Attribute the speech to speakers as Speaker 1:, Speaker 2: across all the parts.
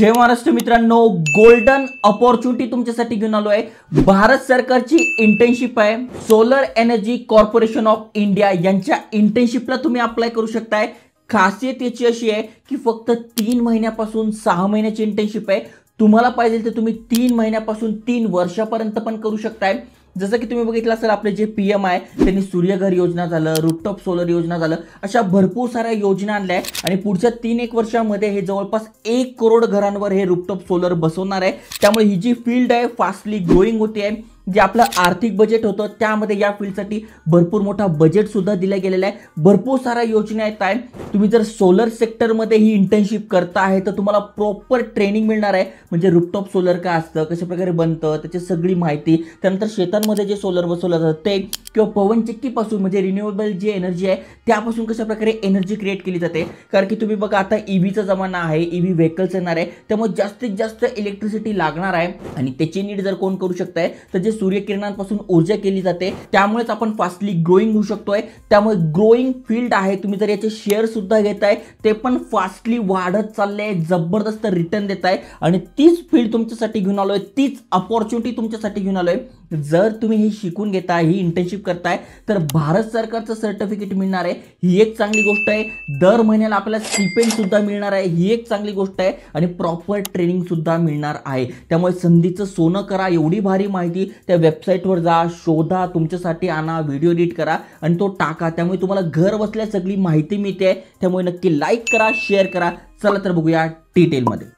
Speaker 1: जय महाराष्ट्र मित्रांनो, golden opportunity तुमच्यासाठी घेऊन आलो आहे। भारत सरकारची इंटर्नशिप आहे, solar energy corporation of India यांच्या इंटर्नशिपला तुम्ही अप्लाय करू शकताय। खासियत याची अशी आहे की फक्त 3 महिन्यापासून 6 महिन्याची इंटर्नशिप आहे। तुम्हाला पाहिजे तर तुम्ही 3 महिन्यापासून 3 वर्षापर्यंत पण करू शकताय। जसं की तुम्ही बघितलं असेल, आपले जे पीएम आहे त्यांनी सूर्यघर योजना झालं, रूफटॉप सोलर योजना झालं, अशा भरपूर साऱ्या योजना आणल्या आहे आणि पुढच्या 3-1 वर्षामध्ये हे जवळपास 1 करोड घरांवर हे रूफटॉप सोलर बसवणार आहे। त्यामुळे ही जी फील्ड आहे फास्टली ग्रोइंग होते आहे। जे आपलं आर्थिक बजेट होतं त्यामध्ये या फील्डसाठी भरपूर मोठा बजेट सुद्धा दिला गेलेला आहे। भरपूर साऱ्या योजना आहेत आहे। तुम्ही जर सोलर सेक्टरमध्ये ही इंटर्नशिप करता आहे तर तुम्हाला प्रॉपर ट्रेनिंग मिळणार आहे। म्हणजे रूफटॉप सोलर काय असतं, कशा प्रकारे बनतं, त्याची सगळी माहिती, त्यानंतर शेतांमध्ये जे सोलर बसवलं जातं ते, किंवा पवनचक्कीपासून म्हणजे रिन्युएबल जी एनर्जी आहे त्यापासून कशा प्रकारे एनर्जी क्रिएट केली जाते। कारण की तुम्ही बघा, आता ईव्हीचा जमाना आहे, ईव्ही व्हेकल्स येणार आहे, त्यामुळे जास्तीत जास्त इलेक्ट्रिसिटी लागणार आहे आणि त्याची नीड जर कोण करू शकताय तर सूर्यकिरणांपासून ऊर्जा केली जाते। त्यामुळेच आपण फास्टली ग्रोइंग होऊ शकतोय। त्यामुळे ग्रोइंग फील्ड आहे। तुम्ही जर याचे शेअर सुद्धा घेताय ते पण फास्टली वाढत चालले, जबरदस्त रिटर्न देताय आणि तीच फील्ड तुमच्यासाठी घेऊन आलोय, तीच अपॉर्च्युनिटी तुमच्यासाठी घेऊन आलोय। जर तुम्ही हे शिकून घेताय, ही इंटर्नशिप करताय तर भारत सरकारचं सर्टिफिकेट मिळणार आहे, ही एक चांगली गोष्ट आहे। दर महिन्याला आपल्याला स्टिपेंड सुद्धा मिळणार आहे, ही एक चांगली गोष्ट आहे आणि प्रॉपर ट्रेनिंग सुद्धा मिळणार आहे। त्यामुळे संधीचं सोनं करा। एवढी भारी माहिती त्या वेबसाईटवर जा, शोधा, तुमच्यासाठी आणा, व्हिडिओ एडिट करा आणि तो टाका। त्यामुळे तुम्हाला घर बसल्या सगळी माहिती मिळते। त्यामुळे नक्की लाईक करा, शेअर करा। चला तर बघूया डिटेलमध्ये।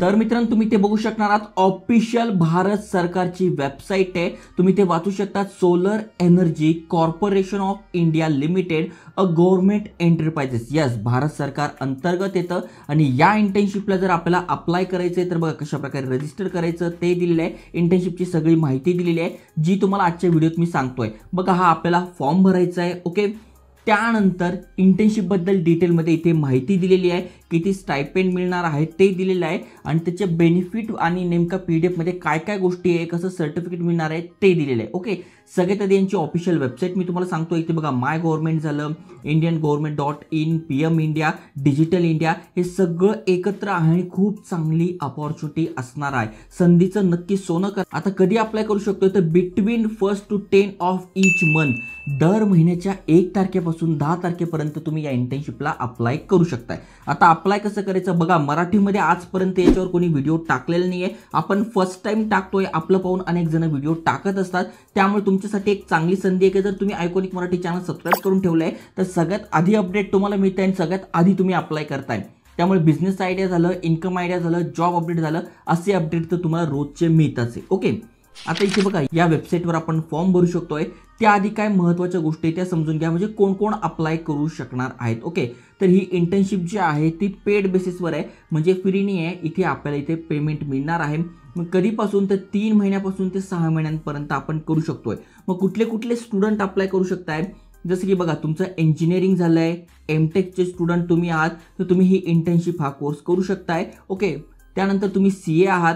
Speaker 1: तर मित्रांनो, तुम्ही ते बघू शकणार आहात, ऑफिशियल भारत सरकारची वेबसाईट आहे। तुम्ही ते वाचू शकता, solar energy corporation of India limited a government enterprises. Yes, Bharat सरकार अंतर्गत येतं आणि या इंटर्नशिपला जर आपल्याला अप्लाय करायचंय तर बघा कशा प्रकारे रजिस्टर करायचं ते दिलेलं आहे। इंटर्नशिपची सगळी माहिती दिलेली आहे जी तुम्हाला आजच्या व्हिडिओत मी सांगतोय। बघा, हा आपल्याला फॉर्म भरायचा आहे। ओके, त्यानंतर इंटर्नशिप बद्दल डिटेलमध्ये इथे माहिती दिलेली आहे, किती स्टायपेंड मिळणार आहे ते दिलेलं आहे आणि त्याचे बेनिफिट आणि नेमका PDF मध्ये काय काय गोष्टी आहे, कसं सर्टिफिकेट मिळणार आहे ते दिलेलं आहे। ओके, सगळ्यात आधी यांची ऑफिशियल वेबसाईट मी तुम्हाला सांगतो। इथे बघा, माय गव्हर्नमेंट झालं, indianggovernment.in, PM India, digital India, हे सगळं एकत्र आहे आणि खूप चांगली अपॉर्च्युनिटी असणार आहे। संधीचं नक्की सोनं कर। आता कधी अप्लाय करू शकतो तर between 1 to 10 of each month, दर महिन्याच्या 1 तारखेपासून 10 तारखेपर्यंत तुम्ही या इंटर्नशिपला अप्लाय करू शकताय। आता अप्लाय कसं करायचं बघा, मराठीमध्ये आजपर्यंत याच्यावर कोणी व्हिडिओ टाकलेला नाहीये, आपण फर्स्ट टाइम टाकतोय। आपलं पाहून अनेक जण व्हिडिओ टाकत असतात, त्यामुळे तुमच्यासाठी एक चांगली संधी आहे की जर तुम्ही आयकॉनिक मराठी चॅनल सबस्क्राईब करून ठेवलंय तर सगळ्यात आधी अपडेट तुम्हाला मिळते आणि सगळ्यात आधी तुम्ही अप्लाय करताय। त्यामुळे बिझनेस आयडिया झालं, इन्कम आयडिया झालं, जॉब अपडेट झालं, असे अपडेट तर तुम्हाला रोजचे मिळतात। ओके, आता इथे बघा, या वेबसाईटवर आपण फॉर्म भरू शकतोय। त्याआधी काय महत्त्वाच्या गोष्टी त्या समजून घ्या, म्हणजे कोण कोण अप्लाय करू शकणार आहेत। ओके, तर ही इंटर्नशिप जी आहे ती पेड बेसिसवर आहे, म्हणजे फ्री नाही आहे। इथे आपल्याला इथे पेमेंट मिळणार आहे। मग कधीपासून तर 3 महिन्यापासून ते 6 महिन्यांपर्यंत आपण करू शकतोय। मग कुठले कुठले स्टुडंट अप्लाय करू शकताय, जसं की बघा, तुमचं इंजिनिअरिंग झालंय, एमटेकचे स्टुडंट तुम्ही आहात तर तुम्ही ही इंटर्नशिप हा कोर्स करू शकताय। ओके, त्यानंतर तुम्ही CA आहात,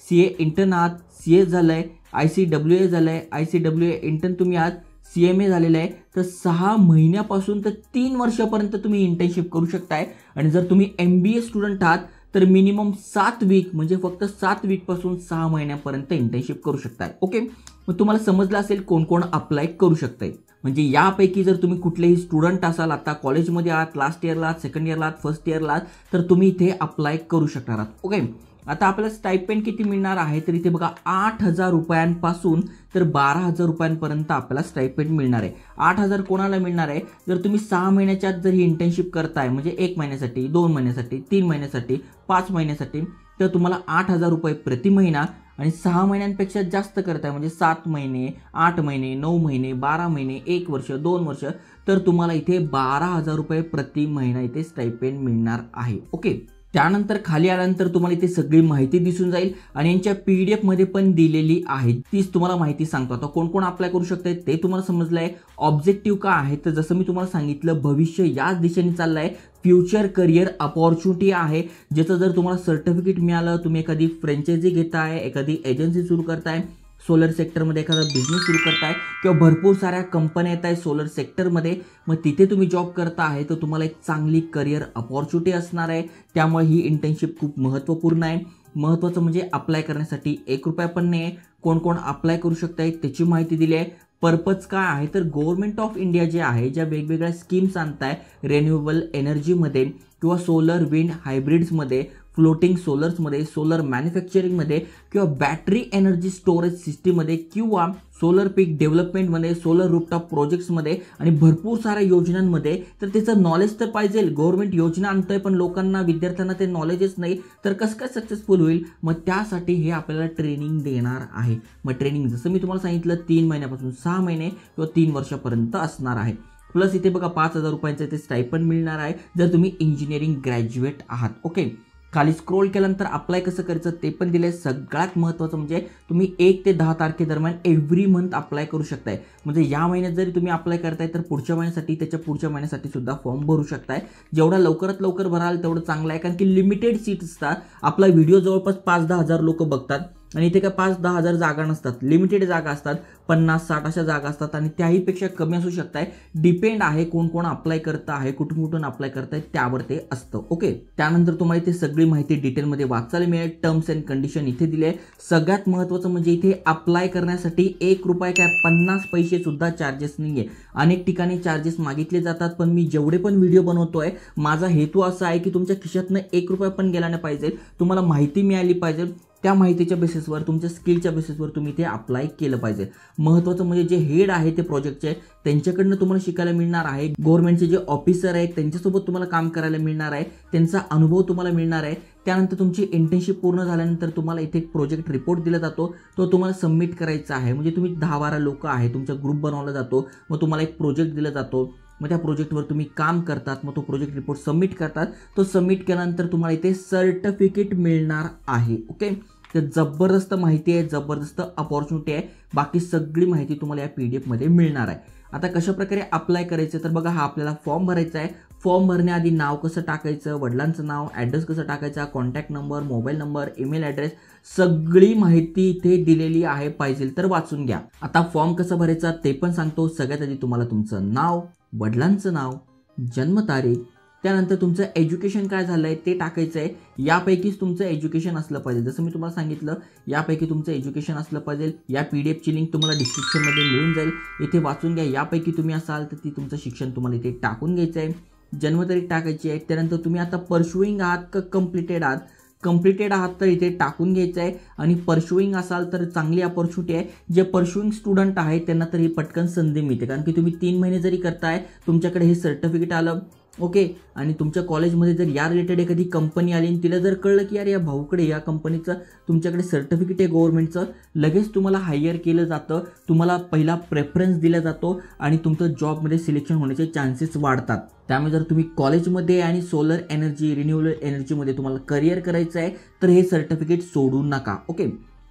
Speaker 1: CA इंटर्न आहात, CS झालंय, ICWA झालंय, ICWA इंटर्न तुम्ही आहात, CMA झालेलं आहे, तर 6 महिन्यापासून तर 3 वर्षापर्यंत तुम्ही इंटर्नशिप करू शकताय। आणि जर तुम्ही MBA स्टुडंट आहात तर मिनिमम 7 वीक, म्हणजे फक्त 7 वीक पासून 6 महिन्यापर्यंत इंटर्नशिप करू शकताय। ओके, मग तुम्हाला समजलं असेल कोण कोण अप्लाय करू शकताय। म्हणजे यापैकी जर तुम्ही कुठलेही स्टुडंट असाल, आता कॉलेजमध्ये आहात, लास्ट इयरला आहात, सेकंड इयरला आहात, फर्स्ट इयरला आहात, तर तुम्ही इथे अप्लाय करू शकणार आहात। ओके, आता आपल्याला स्टायपेंड किती मिळणार आहे तर इथे बघा, 8,000 रुपयांपासून तर 12,000 रुपयांपर्यंत आपल्याला स्टायपेंड मिळणार आहे। 8,000 कोणाला मिळणार आहे, जर तुम्ही 6 महिन्याच्या आत जर ही इंटर्नशिप करताय, म्हणजे 1 महिन्यासाठी, 2 महिन्यासाठी, 3 महिन्यासाठी, 5 महिन्यासाठी, तर तुम्हाला 8,000 रुपये प्रति महिना। आणि 6 महिन्यांपेक्षा जास्त करताय, म्हणजे 7 महिने, 8 महिने, 9 महिने, 12 महिने, 1 वर्ष, 2 वर्ष, तर तुम्हाला इथे 12,000 रुपये प्रति महिना इथे स्टायपेंड मिळणार आहे। ओके, त्यानंतर खाली आल्यानंतर तुम्हाला इथे सगळी माहिती दिसून जाईल आणि यांच्या PDF मध्ये पण दिलेली आहे, तीच तुम्हाला माहिती सांगतो. आता कोण कोण अप्लाय करू शकते ते तुम्हाला समजलंय. ऑब्जेक्टिव्ह काय आहे तर जसं मी तुम्हाला सांगितलं, भविष्य याच दिशेने चाललंय. फ्युचर करिअर अपॉर्च्युनिटी आहे, ज्याचं जर तुम्हाला सर्टिफिकेट मिळालं, तुम्ही एखादी फ्रँचायझी घेताय, एखादी एजन्सी सुरू करताय, सोलर सेक्टरमध्ये एखादा बिझनेस सुरू करताय किंवा भरपूर साऱ्या कंपन्या येत आहे सोलर सेक्टरमध्ये, मग तिथे तुम्ही जॉब करता आहे तर तुम्हाला एक चांगली करिअर अपॉर्च्युनिटी असणार आहे. त्यामुळे ही इंटर्नशिप खूप महत्त्वपूर्ण आहे. महत्त्वाचं म्हणजे अप्लाय करण्यासाठी ₹1 पण नाही आहे. कोण कोण अप्लाय करू शकताय त्याची माहिती दिली आहे. पर्पज काय आहे तर गव्हर्नमेंट ऑफ इंडिया जे आहे, ज्या वेगवेगळ्या स्कीम्स आणताय रिन्युएबल एनर्जीमध्ये किंवा सोलर विंड हायब्रिड्समध्ये, फ्लोटिंग सोलर्समध्ये, सोलर मॅन्युफॅक्चरिंगमध्ये किंवा बॅटरी एनर्जी स्टोरेज सिस्टीममध्ये किंवा सोलर पीक डेव्हलपमेंटमध्ये, सोलर रूफटॉप प्रोजेक्ट्समध्ये आणि भरपूर साऱ्या योजनांमध्ये, तर त्याचं नॉलेज तर पाहिजे. गव्हर्नमेंट योजना आणतोय पण लोकांना, विद्यार्थ्यांना ते नॉलेजच नाही, तर कसं काय सक्सेसफुल होईल. मग त्यासाठी हे आपल्याला ट्रेनिंग देणार आहे. मग ट्रेनिंग जसं मी तुम्हाला सांगितलं 3 महिन्यापासून 6 महिने किंवा 3 वर्षापर्यंत असणार आहे. प्लस इथे बघा ₹5,000 इथे स्टायपंड मिळणार आहे जर तुम्ही इंजिनिअरिंग ग्रॅज्युएट आहात. ओके, खाली स्क्रोल केल्यानंतर अप्लाय कसं करायचं ते पण दिले. सगळ्यात महत्त्वाचं म्हणजे तुम्ही 1 ते 10 तारखेदरम्यान एव्हरी मंथ अप्लाय करू शकताय. म्हणजे या महिन्यात जरी तुम्ही अप्लाय करताय तर पुढच्या महिन्यासाठी, त्याच्या पुढच्या महिन्यासाठी सुद्धा फॉर्म भरू शकताय. जेवढा लवकरात लवकर भराल तेवढं चांगलं आहे, कारण की लिमिटेड सीट असतात. आपला व्हिडिओ जवळपास 5-10 हजार लोक बघतात आणि इथे काय 5-10 हजार जागा नसतात, लिमिटेड जागा असतात. 50-60 अशा जागा असतात आणि त्याहीपेक्षा कमी असू शकताय. डिपेंड आहे कोण कोण अप्लाय करतं आहे, कुठून कुठून अप्लाय करताय त्यावर ते असतं. ओके, त्यानंतर तुम्हाला इथे सगळी माहिती डिटेलमध्ये वाचायला मिळेल. टर्म्स अँड कंडिशन इथे दिले. सगळ्यात महत्त्वाचं म्हणजे इथे अप्लाय करण्यासाठी ₹1 काय 50 पैसे सुद्धा चार्जेस नाही आहे. अनेक ठिकाणी चार्जेस मागितले जातात, पण मी जेवढे पण व्हिडिओ बनवतोय माझा हेतू असा आहे की तुमच्या खिशातनं ₹1 पण गेला नाही पाहिजे. तुम्हाला माहिती मिळाली पाहिजे. त्या माहितीच्या बेसिसवर, तुमच्या स्किलच्या बेसिसवर तुम्ही ते अप्लाय केलं पाहिजे. महत्त्वाचं म्हणजे जे हेड आहे ते प्रोजेक्टचे, त्यांच्याकडनं तुम्हाला शिकायला मिळणार आहे. गव्हर्नमेंटचे जे ऑफिसर आहेत त्यांच्यासोबत तुम्हाला काम करायला मिळणार आहे, त्यांचा अनुभव तुम्हाला मिळणार आहे. त्यानंतर तुमची इंटर्नशिप पूर्ण झाल्यानंतर तुम्हाला इथे एक प्रोजेक्ट रिपोर्ट दिला जातो, तो तुम्हाला सबमिट करायचा आहे. म्हणजे तुम्ही 10-12 लोक आहे, तुमचा ग्रुप बनवला जातो, मग तुम्हाला एक प्रोजेक्ट दिला जातो. मग त्या प्रोजेक्टवर तुम्ही काम करतात, मग तो प्रोजेक्ट रिपोर्ट सबमिट करतात. तो सबमिट केल्यानंतर तुम्हाला इथे सर्टिफिकेट मिळणार आहे. ओके, तर जबरदस्त माहिती आहे, जबरदस्त अपॉर्च्युनिटी आहे. बाकी सगळी माहिती तुम्हाला या PDF मध्ये मिळणार आहे. आता कशा प्रकारे अप्लाय करायचं तर बघा, हा आपल्याला फॉर्म भरायचा आहे. फॉर्म भरण्याआधी नाव कसं टाकायचं, वडिलांचं नाव, ॲड्रेस कसं टाकायचा, contact number, mobile number, email address, सगळी माहिती इथे दिलेली आहे. पाहिजे तर वाचून घ्या. आता फॉर्म कसं भरायचा ते पण सांगतो. सगळ्यात आधी तुम्हाला तुमचं नाव, वडिलांचं नाव, जन्मतारीख, त्यानंतर तुमचं एज्युकेशन काय झालं आहे ते टाकायचं आहे. यापैकीच तुमचं एज्युकेशन असलं पाहिजे. जसं मी तुम्हाला सांगितलं, यापैकी तुमचं एज्युकेशन असलं पाहिजे. या PDFची लिंक तुम्हाला डिस्क्रिप्शनमध्ये मिळून जाईल, इथे वाचून घ्या. यापैकी तुम्ही असाल तर ती तुमचं शिक्षण तुम्हाला इथे टाकून घ्यायचं आहे. जन्मतारीख टाकायची आहे. त्यानंतर तुम्ही आता परशुईंग आहात का कम्प्लिटेड आहात, कम्प्लिटेड आहात तर इथे टाकून घ्यायचं आहे. आणि परशुईंग असाल तर चांगली अपॉर्च्युनिटी आहे. जे परशुईंग स्टुडंट आहे त्यांना तर ही पटकन संधी मिळते, कारण की तुम्ही 3 महिने जरी करताय, तुमच्याकडे हे सर्टिफिकेट आलं. ओके, आणि तुमच्या कॉलेजमध्ये जर या रिलेटेड एखादी कंपनी आली आणि तिला जर कळलं की यार या भाऊकडे, या कंपनीचं तुमच्याकडे सर्टिफिकेट आहे गव्हर्नमेंटचं, लगेच तुम्हाला हायर केलं जातं. तुम्हाला पहिला प्रेफरन्स दिला जातो आणि तुमचं जॉबमध्ये सिलेक्शन होण्याचे चान्सेस वाढतात. त्यामुळे जर तुम्ही कॉलेजमध्ये आणि सोलर एनर्जी, रिन्युएबल एनर्जीमध्ये तुम्हाला करिअर करायचं आहे तर हे सर्टिफिकेट सोडू नका. ओके,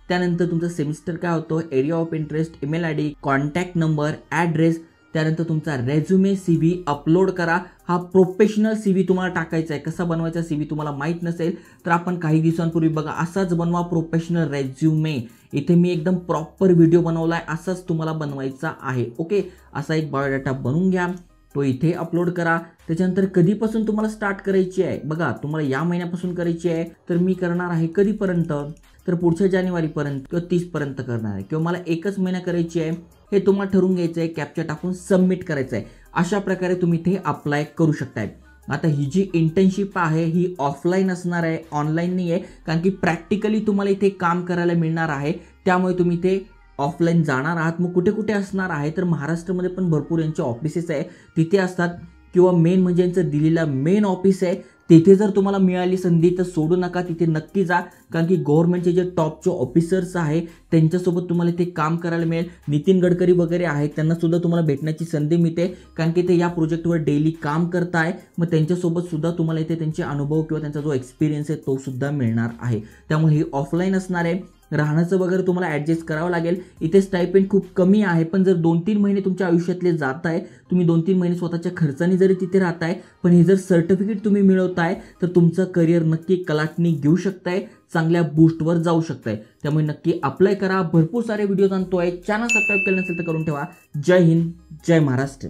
Speaker 1: त्यानंतर तुमचं सेमिस्टर काय होतं, area of interest, email ID, contact number, address, त्यानंतर तुमचा रेझ्युमे, CV अपलोड करा. हा प्रोफेशनल CV तुम्हाला टाकायचा आहे. कसा बनवायचा CV तुम्हाला माहीत नसेल तर आपण काही दिवसांपूर्वी बघा असाच बनवा प्रोफेशनल रेझ्युमे. इथे मी एकदम प्रॉपर व्हिडिओ बनवला आहे, असाच तुम्हाला बनवायचा आहे. ओके, असा एक बायोडाटा बनवून घ्या, तो इथे अपलोड करा. त्याच्यानंतर कधीपासून तुम्हाला स्टार्ट करायची आहे, बघा तुम्हाला या महिन्यापासून करायची आहे तर मी करणार आहे कधीपर्यंत, तर पुढच्या जानेवारीपर्यंत किंवा 30 पर्यंत करणार आहे, किंवा मला 1च महिना करायची आहे हे तुम्हाला ठरवून घ्यायचं आहे. कॅप्चा टाकून सबमिट करायचं आहे. अशा प्रकारे तुम्ही इथे अप्लाय करू शकताय. आता ही जी इंटर्नशिप आहे ही ऑफलाईन असणार आहे, ऑनलाईन नाही आहे, कारण की प्रॅक्टिकली तुम्हाला इथे काम करायला मिळणार आहे. त्यामुळे तुम्ही इथे ऑफलाईन जाणार आहात. मग कुठे कुठे असणार आहे तर महाराष्ट्रामध्ये पण भरपूर यांचे ऑफिसेस आहे, तिथे असतात, किंवा मेन म्हणजे यांचं दिल्लीला मेन ऑफिस आहे तेथे जर तुम्हाला मिळाली संधी तर सोडू नका, तिथे नक्की जा, कारण की गव्हर्नमेंटचे जे टॉपचे ऑफिसर्स आहे त्यांच्यासोबत तुम्हाला ते काम करायला मिळेल. नितीन गडकरी वगैरे आहेत त्यांना सुद्धा तुम्हाला भेटण्याची संधी मिळते, कारण की ते या प्रोजेक्टवर डेली काम करत आहे. मग त्यांच्यासोबत सुद्धा तुम्हाला इथे त्यांचे अनुभव किंवा त्यांचा जो एक्सपिरियन्स आहे तो सुद्धा मिळणार आहे. त्यामुळे हे ऑफलाईन असणार आहे. राहण्याचं वगैरे तुम्हाला ॲडजस्ट करावं लागेल. इथे स्टायपेंड खूप कमी आहे, पण जर 2-3 महिने तुमच्या आयुष्यातले जात आहे, तुम्ही 2-3 महिने स्वतःच्या खर्चाने जरी तिथे राहताय, पण हे जर सर्टिफिकेट तुम्ही मिळवताय तर तुमचं करिअर नक्की कलाटणी घेऊ शकताय, चांगल्या बूस्टवर जाऊ शकताय. त्यामुळे नक्की अप्लाय करा. भरपूर सारे व्हिडिओज आणतोय. चॅनल सबस्क्राईब केलं नसेल तर करून ठेवा. जय हिंद, जय महाराष्ट्र.